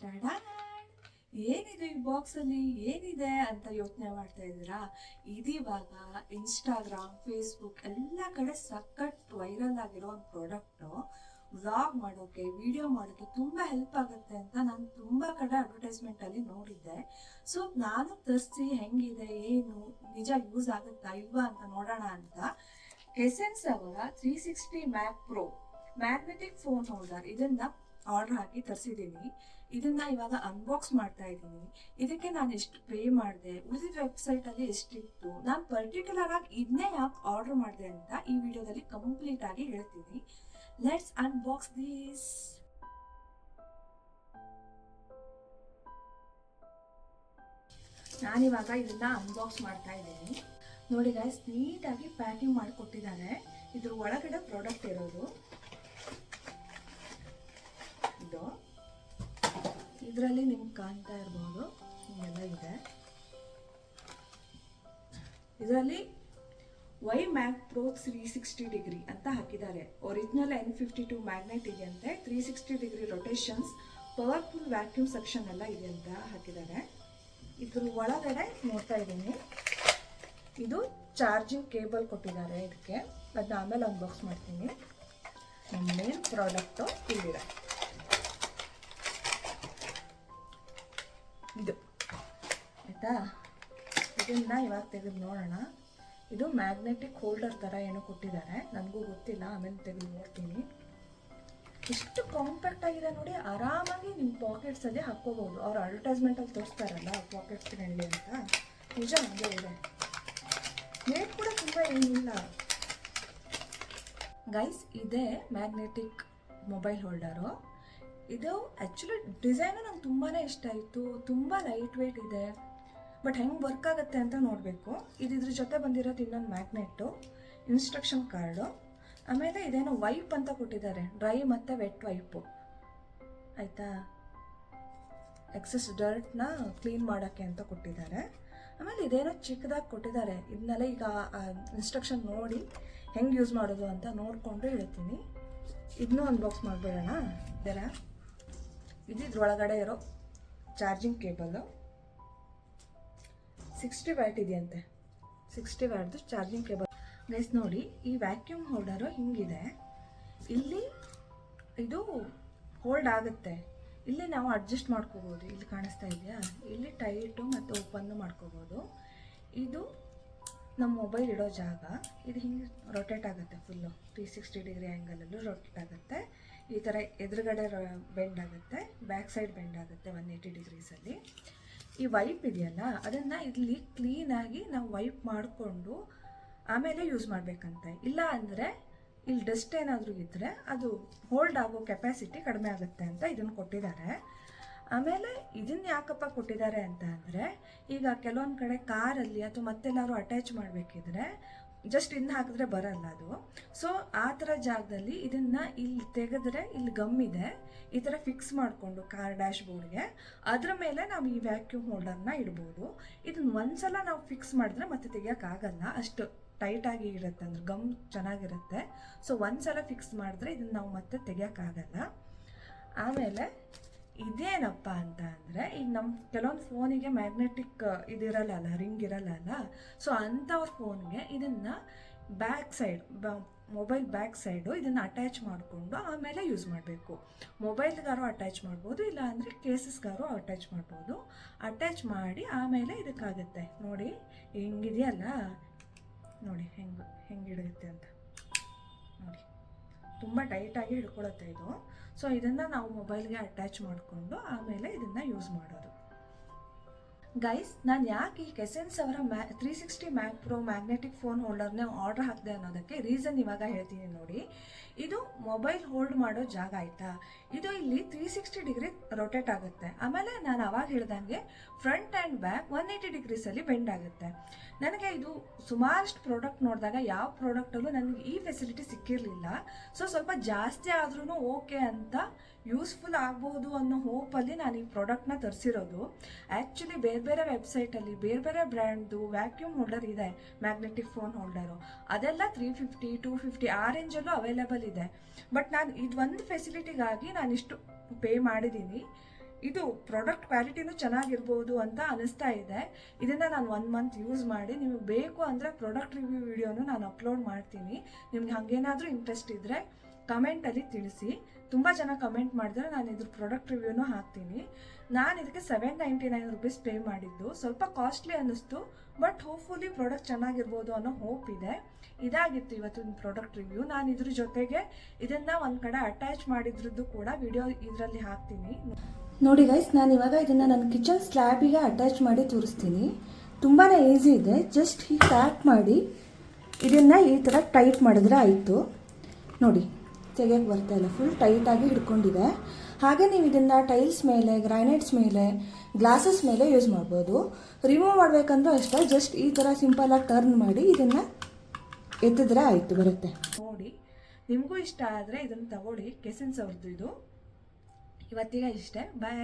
ಟಡಾನ್! ಏನಿದೆ ಈ ಬಾಕ್ಸಲ್ಲಿ, ಏನಿದೆ ಅಂತ ಯೋಚನೆ ಮಾಡ್ತಾ ಇದ್ದೀರಾ? ಇದಿವಾಗ ಇನ್ಸ್ಟಾಗ್ರಾಮ್, ಫೇಸ್ಬುಕ್ ಎಲ್ಲ ಕಡೆ ಸಖತ್ ವೈರಲ್ ಆಗಿರೋ ಒಂದು ಪ್ರಾಡಕ್ಟು. ವ್ಲಾಗ್ ಮಾಡೋಕ್ಕೆ, ವಿಡಿಯೋ ಮಾಡೋಕ್ಕೆ ತುಂಬ ಹೆಲ್ಪ್ ಆಗುತ್ತೆ ಅಂತ ನಾನು ತುಂಬ ಕಡೆ ಅಡ್ವರ್ಟೈಸ್ಮೆಂಟಲ್ಲಿ ನೋಡಿದ್ದೆ. ಸೊ ನಾನು ತರಿಸಿ ಹೆಂಗಿದೆ, ಏನು ನಿಜ ಯೂಸ್ ಆಗುತ್ತಾ ಇಲ್ವಾ ಅಂತ ನೋಡೋಣ ಅಂತ ಎಸೆನ್ಸ್ ಅವರ 360 ಮ್ಯಾಕ್ ಪ್ರೋ ಮ್ಯಾಗ್ನೆಟಿಕ್ ಫೋನ್ ಹೋಲ್ಡರ್ ಇದನ್ನ ಆರ್ಡರ್ ಹಾಕಿ ತರಿಸಿದ್ದೀನಿ. ಇದನ್ನ ಇವಾಗ ಅನ್ಬಾಕ್ಸ್ ಮಾಡ್ತಾ ಇದ್ದೀನಿ. ಇದಕ್ಕೆ ನಾನು ಎಷ್ಟು ಪೇ ಮಾಡಿದೆ, ಉಳಿದ ವೆಬ್ಸೈಟಲ್ಲಿ ಎಷ್ಟಿತ್ತು, ನಾನು ಪರ್ಟಿಕ್ಯುಲರ್ ಆಗಿ ಇದನ್ನೇ ಯಾಕೆ ಆರ್ಡರ್ ಮಾಡಿದೆ ಅಂತ ಈ ವಿಡಿಯೋದಲ್ಲಿ ಕಂಪ್ಲೀಟ್ ಆಗಿ ಹೇಳ್ತೀನಿ. Let's unbox this. ನಾನಿವಾಗ ಇದನ್ನ ಅನ್ಬಾಕ್ಸ್ ಮಾಡ್ತಾ ಇದ್ದೀನಿ. ನೋಡಿ ಗೈಸ್, ನೀಟಾಗಿ ಪ್ಯಾಕಿಂಗ್ ಮಾಡಿಕೊಟ್ಟಿದ್ದಾರೆ. ಇದ್ರ ಒಳಗಡೆ ಪ್ರಾಡಕ್ಟ್ ಇರೋದು ಇದು. ಇದರಲ್ಲಿ ನಿಮ್ಗೆ ಕಾಣ್ತಾ ಇರ್ಬೋದು, ಹಿಂಗೆಲ್ಲ ಇದೆ. ಇದರಲ್ಲಿ ವೈ ಮ್ಯಾಕ್ ಪ್ರೋ 360 ಡಿಗ್ರಿ ಅಂತ ಹಾಕಿದ್ದಾರೆ. ಒರಿಜಿನಲ್ N52 ಮ್ಯಾಗ್ನೆಟ್ ಇದೆ ಅಂತೆ, 360 degree rotations, powerful vacuum section ಎಲ್ಲ ಇದೆ ಅಂತ ಹಾಕಿದ್ದಾರೆ. ಇದ್ರ ಒಳಗಡೆ ನೋಡ್ತಾ ಇದ್ದೀನಿ, ಇದು ಚಾರ್ಜಿಂಗ್ ಕೇಬಲ್ ಕೊಟ್ಟಿದ್ದಾರೆ ಇದಕ್ಕೆ. ಅದನ್ನ ಆಮೇಲೆ ಅನ್ಬಾಕ್ಸ್ ಮಾಡ್ತೀನಿ. ನಮ್ಮ ಮೇನ್ ಪ್ರಾಡಕ್ಟು ಇಲ್ಲಿದೆ. ಇದು ಆಯಿತಾ? ಇದನ್ನು ಇವಾಗ ತೆಗೆದು ನೋಡೋಣ. ಇದು ಮ್ಯಾಗ್ನೆಟಿಕ್ ಹೋಲ್ಡರ್ ಥರ ಏನೋ ಕೊಟ್ಟಿದ್ದಾರೆ, ನನಗೂ ಗೊತ್ತಿಲ್ಲ, ಆಮೇಲೆ ತೆಗೆದು ನೋಡ್ತೀನಿ. ಎಷ್ಟು ಕಾಂಪ್ಯಾಕ್ಟ್ ಆಗಿದೆ ನೋಡಿ, ಆರಾಮಾಗಿ ನಿಮ್ಮ ಪಾಕೆಟ್ಸಲ್ಲಿ ಹಾಕ್ಕೋಬೋದು. ಅವ್ರು ಅಡ್ವರ್ಟೈಸ್ಮೆಂಟಲ್ಲಿ ತೋರಿಸ್ತಾರಲ್ಲ ಪಾಕೆಟ್ ಫ್ರೆಂಡ್ಲಿ ಅಂತ, ನಿಜ ಹಂಗೆ ಇದೆ. ರೇಟ್ ಕೂಡ ತುಂಬ ಏನಿಲ್ಲ ಗೈಸ್. ಇದೇ ಮ್ಯಾಗ್ನೆಟಿಕ್ ಮೊಬೈಲ್ ಹೋಲ್ಡರು. ಇದು ಆ್ಯಕ್ಚುಲಿ ಡಿಸೈನು ನಂಗೆ ತುಂಬಾ ಇಷ್ಟ ಆಯಿತು. ತುಂಬ ಲೈಟ್ ವೇಟ್ ಇದೆ, ಬಟ್ ಹೆಂಗೆ ವರ್ಕ್ ಆಗುತ್ತೆ ಅಂತ ನೋಡಬೇಕು. ಇದ್ರ ಜೊತೆ ಬಂದಿರೋದು ಇನ್ನೊಂದು ಮ್ಯಾಗ್ನೆಟ್ಟು, ಇನ್ಸ್ಟ್ರಕ್ಷನ್ ಕಾರ್ಡು, ಆಮೇಲೆ ಇದೇನೋ ವೈಪ್ ಅಂತ ಕೊಟ್ಟಿದ್ದಾರೆ, ಡ್ರೈ ಮತ್ತು ವೆಟ್ ವೈಪು ಆಯಿತಾ. ಎಕ್ಸಸ್ ಡರ್ಟ್ನ ಕ್ಲೀನ್ ಮಾಡೋಕ್ಕೆ ಅಂತ ಕೊಟ್ಟಿದ್ದಾರೆ. ಆಮೇಲೆ ಇದೇನೋ ಚಿಕ್ಕದಾಗಿ ಕೊಟ್ಟಿದ್ದಾರೆ. ಇದನ್ನೆಲ್ಲ ಈಗ ಇನ್ಸ್ಟ್ರಕ್ಷನ್ ನೋಡಿ ಹೆಂಗೆ ಯೂಸ್ ಮಾಡೋದು ಅಂತ ನೋಡಿಕೊಂಡು ಹೇಳ್ತೀನಿ. ಇದನ್ನೂ ಅನ್ಬಾಕ್ಸ್ ಮಾಡಿಬಿಡೋಣ. ಇದರ ಇದ್ರೊಳಗಡೆ ಇರೋ ಚಾರ್ಜಿಂಗ್ ಕೇಬಲ್ಲು 60 ವ್ಯಾಟ್ ಇದೆಯಂತೆ. 60 ವ್ಯಾಟ್ದು ಚಾರ್ಜಿಂಗ್ ಕೇಬಲ್. ಗೈಸ್ ನೋಡಿ, ಈ ವ್ಯಾಕ್ಯೂಮ್ ಹೋಲ್ಡರು ಹಿಂಗಿದೆ. ಇಲ್ಲಿ ಇದು ಹೋಲ್ಡ್ ಆಗುತ್ತೆ. ಇಲ್ಲಿ ನಾವು ಅಡ್ಜಸ್ಟ್ ಮಾಡ್ಕೋಬೋದು. ಇಲ್ಲಿ ಕಾಣಿಸ್ತಾ ಇದೆಯಾ, ಇಲ್ಲಿ ಟೈಟು ಮತ್ತು ಓಪನ್ನು ಮಾಡ್ಕೋಬೋದು. ಇದು ನಮ್ಮ ಮೊಬೈಲ್ ಇಡೋ ಜಾಗ. ಇದು ಹಿಂಗೆ ರೊಟೇಟ್ ಆಗುತ್ತೆ, ಫುಲ್ಲು 360 ಡಿಗ್ರಿ ಆ್ಯಂಗಲಲ್ಲೂ ರೊಟೇಟ್ ಆಗುತ್ತೆ. ಈ ಥರ ಎದುರುಗಡೆ ಬೆಂಡ್ ಆಗುತ್ತೆ, ಬ್ಯಾಕ್ ಸೈಡ್ ಬೆಂಡ್ ಆಗುತ್ತೆ 180 ಡಿಗ್ರೀಸಲ್ಲಿ. ಈ ವೈಪ್ ಇದೆಯಲ್ಲ, ಅದನ್ನು ಇಲ್ಲಿ ಕ್ಲೀನಾಗಿ ನಾವು ವೈಪ್ ಮಾಡಿಕೊಂಡು ಆಮೇಲೆ ಯೂಸ್ ಮಾಡಬೇಕಂತೆ. ಇಲ್ಲ ಅಂದರೆ ಇಲ್ಲಿ ಡಸ್ಟ್ ಏನಾದರೂ ಇದ್ದರೆ ಅದು ಹೋಲ್ಡ್ ಆಗೋ ಕೆಪಾಸಿಟಿ ಕಡಿಮೆ ಆಗುತ್ತೆ ಅಂತ ಇದನ್ನು ಕೊಟ್ಟಿದ್ದಾರೆ. ಆಮೇಲೆ ಇದನ್ನು ಯಾಕಪ್ಪ ಕೊಟ್ಟಿದ್ದಾರೆ ಅಂತ ಅಂದರೆ, ಈಗ ಕೆಲವೊಂದು ಕಡೆ ಕಾರಲ್ಲಿ ಅಥವಾ ಮತ್ತೆಲ್ಲಾದ್ರು ಅಟ್ಯಾಚ್ ಮಾಡಬೇಕಿದ್ರೆ ಜಸ್ಟ್ ಇನ್ನು ಹಾಕಿದ್ರೆ ಬರಲ್ಲ ಅದು. ಸೊ ಆ ಥರ ಜಾಗದಲ್ಲಿ ಇದನ್ನು ಇಲ್ಲಿ ತೆಗೆದ್ರೆ ಇಲ್ಲಿ ಗಮ್ ಇದೆ, ಈ ಥರ ಫಿಕ್ಸ್ ಮಾಡಿಕೊಂಡು ಕಾರ್ ಡ್ಯಾಶ್ ಬೋರ್ಡ್ಗೆ ಅದರ ಮೇಲೆ ನಾವು ಈ ವ್ಯಾಕ್ಯೂಮ್ ಹೋಲ್ಡರ್ನ ಇಡ್ಬೋದು. ಇದನ್ನು ಒಂದ್ಸಲ ನಾವು ಫಿಕ್ಸ್ ಮಾಡಿದ್ರೆ ಮತ್ತೆ ತೆಗಿಯೋಕ್ಕಾಗಲ್ಲ, ಅಷ್ಟು ಟೈಟಾಗಿ ಇರುತ್ತೆ, ಅಂದ್ರೆ ಗಮ್ ಚೆನ್ನಾಗಿರುತ್ತೆ. ಸೊ ಒಂದ್ಸಲ ಫಿಕ್ಸ್ ಮಾಡಿದ್ರೆ ಇದನ್ನು ನಾವು ಮತ್ತೆ ತೆಗಿಯೋಕ್ಕಾಗಲ್ಲ. ಆಮೇಲೆ ಇದೇನಪ್ಪ ಅಂತ ಅಂದರೆ, ಈಗ ನಮ್ಮ ಕೆಲವೊಂದು ಫೋನಿಗೆ ಮ್ಯಾಗ್ನೆಟಿಕ್ ಇದಿರಲ್ಲ, ರಿಂಗ್ ಇರಲ್ಲ. ಸೊ ಅಂಥವ್ರ ಫೋನ್ಗೆ ಇದನ್ನು back side, mobile back side ಇದನ್ನು ಅಟ್ಯಾಚ್ ಮಾಡಿಕೊಂಡು ಆಮೇಲೆ ಯೂಸ್ ಮಾಡಬೇಕು. ಮೊಬೈಲ್ಗಾರು ಅಟ್ಯಾಚ್ ಮಾಡ್ಬೋದು, ಇಲ್ಲ ಅಂದರೆ ಕೇಸಸ್ಗಾರು ಅಟ್ಯಾಚ್ ಮಾಡ್ಬೋದು. ಅಟ್ಯಾಚ್ ಮಾಡಿ ಆಮೇಲೆ ಇದಕ್ಕಾಗುತ್ತೆ. ನೋಡಿ ಹೆಂಗಿದೆಯಲ್ಲ, ನೋಡಿ ಹೆಂಗೆ ಹಿಡಿಯುತ್ತೆ ಅಂತ ನೋಡಿ, ತುಂಬ ಟೈಟಾಗಿ ಹಿಡ್ಕೊಳುತ್ತೆ ಇದು. ಸೊ ಇದನ್ನು ನಾವು ಮೊಬೈಲ್ಗೆ ಅಟ್ಯಾಚ್ ಮಾಡಿಕೊಂಡು ಆಮೇಲೆ ಇದನ್ನು ಯೂಸ್ ಮಾಡೋದು. ಗೈಸ್, ನಾನು ಯಾಕೆ ಈ ಎಸೆನ್ಸ್ ಅವರ 360 ಮ್ಯಾಕ್ ಪ್ರೋ ಮ್ಯಾಗ್ನೆಟಿಕ್ ಫೋನ್ ಹೋಲ್ಡರ್ನೇ ಆರ್ಡರ್ ಹಾಕಿದೆ ಅನ್ನೋದಕ್ಕೆ ರೀಸನ್ ಇವಾಗ ಹೇಳ್ತೀನಿ ನೋಡಿ. ಇದು ಮೊಬೈಲ್ ಹೋಲ್ಡ್ ಮಾಡೋ ಜಾಗ ಆಯಿತಾ. ಇದು ಇಲ್ಲಿ 360 ಡಿಗ್ರಿ ರೊಟೇಟ್ ಆಗುತ್ತೆ. ಆಮೇಲೆ ನಾನು ಅವಾಗ ಹೇಳ್ದಂಗೆ ಫ್ರಂಟ್ ಆ್ಯಂಡ್ ಬ್ಯಾಕ್ 180 ಡಿಗ್ರೀಸಲ್ಲಿ ಬೆಂಡ್ ಆಗುತ್ತೆ. ನನಗೆ ಇದು ಸುಮಾರಷ್ಟು ಪ್ರಾಡಕ್ಟ್ ನೋಡಿದಾಗ ಯಾವ ಪ್ರಾಡಕ್ಟಲ್ಲೂ ನನಗೆ ಈ ಫೆಸಿಲಿಟಿ ಸಿಕ್ಕಿರಲಿಲ್ಲ. ಸೊ ಸ್ವಲ್ಪ ಜಾಸ್ತಿ ಆದ್ರೂ ಓಕೆ ಅಂತ, ಯೂಸ್ಫುಲ್ ಆಗಬಹುದು ಅನ್ನೋ ಹೋಪಲ್ಲಿ ನಾನು ಈ ಪ್ರಾಡಕ್ಟ್ನ ತರಿಸಿರೋದು. ಆ್ಯಕ್ಚುಲಿ ಬೇರೆ ಬೇರೆ ವೆಬ್ಸೈಟಲ್ಲಿ ಬೇರೆ ಬೇರೆ ಬ್ರ್ಯಾಂಡ್ದು ವ್ಯಾಕ್ಯೂಮ್ ಹೋಲ್ಡರ್ ಇದೆ, ಮ್ಯಾಗ್ನೆಟಿಕ್ ಫೋನ್ ಹೋಲ್ಡರು, ಅದೆಲ್ಲ 350 250 ಆ ರೇಂಜಲ್ಲೂ ಅವೈಲೇಬಲ್ ಇದೆ. ಬಟ್ ನಾನು ಇದೊಂದು ಫೆಸಿಲಿಟಿಗಾಗಿ ನಾನು ಇಷ್ಟು ಪೇ ಮಾಡಿದ್ದೀನಿ. ಇದು ಪ್ರಾಡಕ್ಟ್ ಕ್ವಾಲಿಟಿನೂ ಚೆನ್ನಾಗಿರ್ಬೋದು ಅಂತ ಅನಿಸ್ತಾ ಇದೆ. ಇದನ್ನು ನಾನು 1 ಮಂತ್ ಯೂಸ್ ಮಾಡಿ, ನಿಮಗೆ ಬೇಕು ಅಂದರೆ ಪ್ರಾಡಕ್ಟ್ ರಿವ್ಯೂ ವಿಡಿಯೋನು ನಾನು ಅಪ್ಲೋಡ್ ಮಾಡ್ತೀನಿ. ನಿಮ್ಗೆ ಹಾಗೇನಾದರೂ ಇಂಟ್ರೆಸ್ಟ್ ಇದ್ದರೆ ಕಮೆಂಟಲ್ಲಿ ತಿಳಿಸಿ. ತುಂಬ ಜನ ಕಮೆಂಟ್ ಮಾಡಿದ್ರೆ ನಾನು ಇದ್ರ ಪ್ರಾಡಕ್ಟ್ ರಿವ್ಯೂನು ಹಾಕ್ತೀನಿ. ನಾನು ಇದಕ್ಕೆ 799 ರುಪೀಸ್ ಪೇ ಮಾಡಿದ್ದು. ಸ್ವಲ್ಪ ಕಾಸ್ಟ್ಲಿ ಅನ್ನಿಸ್ತು, ಬಟ್ ಹೋಪ್ಫುಲಿ ಪ್ರಾಡಕ್ಟ್ ಚೆನ್ನಾಗಿರ್ಬೋದು ಅನ್ನೋ ಹೋಪ್ ಇದೆ. ಇದಾಗಿತ್ತು ಇವತ್ತಿನ ಪ್ರಾಡಕ್ಟ್ ರಿವ್ಯೂ. ನಾನು ಇದ್ರ ಜೊತೆಗೆ ಇದನ್ನು ಒಂದು ಕಡೆ ಅಟ್ಯಾಚ್ ಮಾಡಿದ್ರದ್ದು ಕೂಡ ವಿಡಿಯೋ ಇದರಲ್ಲಿ ಹಾಕ್ತೀನಿ. ನೋಡಿ ಗೈಸ್, ನಾನು ಇವಾಗ ಇದನ್ನು ನನ್ನ ಕಿಚನ್ ಸ್ಲ್ಯಾಬಿಗೆ ಅಟ್ಯಾಚ್ ಮಾಡಿ ತೋರಿಸ್ತೀನಿ. ತುಂಬಾ ಈಸಿ ಇದೆ. ಜಸ್ಟ್ ಹೀಗೆ ಟ್ಯಾಪ್ ಮಾಡಿ ಇದನ್ನು ಈ ಥರ ಟೈಟ್ ಮಾಡಿದ್ರೆ ಆಯಿತು. ನೋಡಿ, ತೆಗೆಯೋಕ್ಕೆ ಬರ್ತಾ ಇಲ್ಲ, ಫುಲ್ ಟೈಟಾಗಿ ಹಿಡ್ಕೊಂಡಿದೆ. ಹಾಗೆ ನೀವು ಇದನ್ನು ಟೈಲ್ಸ್ ಮೇಲೆ, ಗ್ರಾನೈಟ್ಸ್ ಮೇಲೆ, ಗ್ಲಾಸಸ್ ಮೇಲೆ ಯೂಸ್ ಮಾಡ್ಬೋದು. ರಿಮೂವ್ ಮಾಡಬೇಕಂದ್ರೂ ಅಷ್ಟೇ, ಜಸ್ಟ್ ಈ ಥರ ಸಿಂಪಲಾಗಿ ಟರ್ನ್ ಮಾಡಿ ಇದನ್ನು ಎತ್ತಿದ್ರೆ ಆಯಿತು, ಬರುತ್ತೆ. ನೋಡಿ, ನಿಮಗೂ ಇಷ್ಟ ಆದರೆ ಇದನ್ನು ತಗೊಳ್ಳಿ. ಕೆಸನ್ಸ್ ಅವ್ರದ್ದು ಇದು. ಇವತ್ತಿಗೆ ಇಷ್ಟೇ, ಬಾಯ್.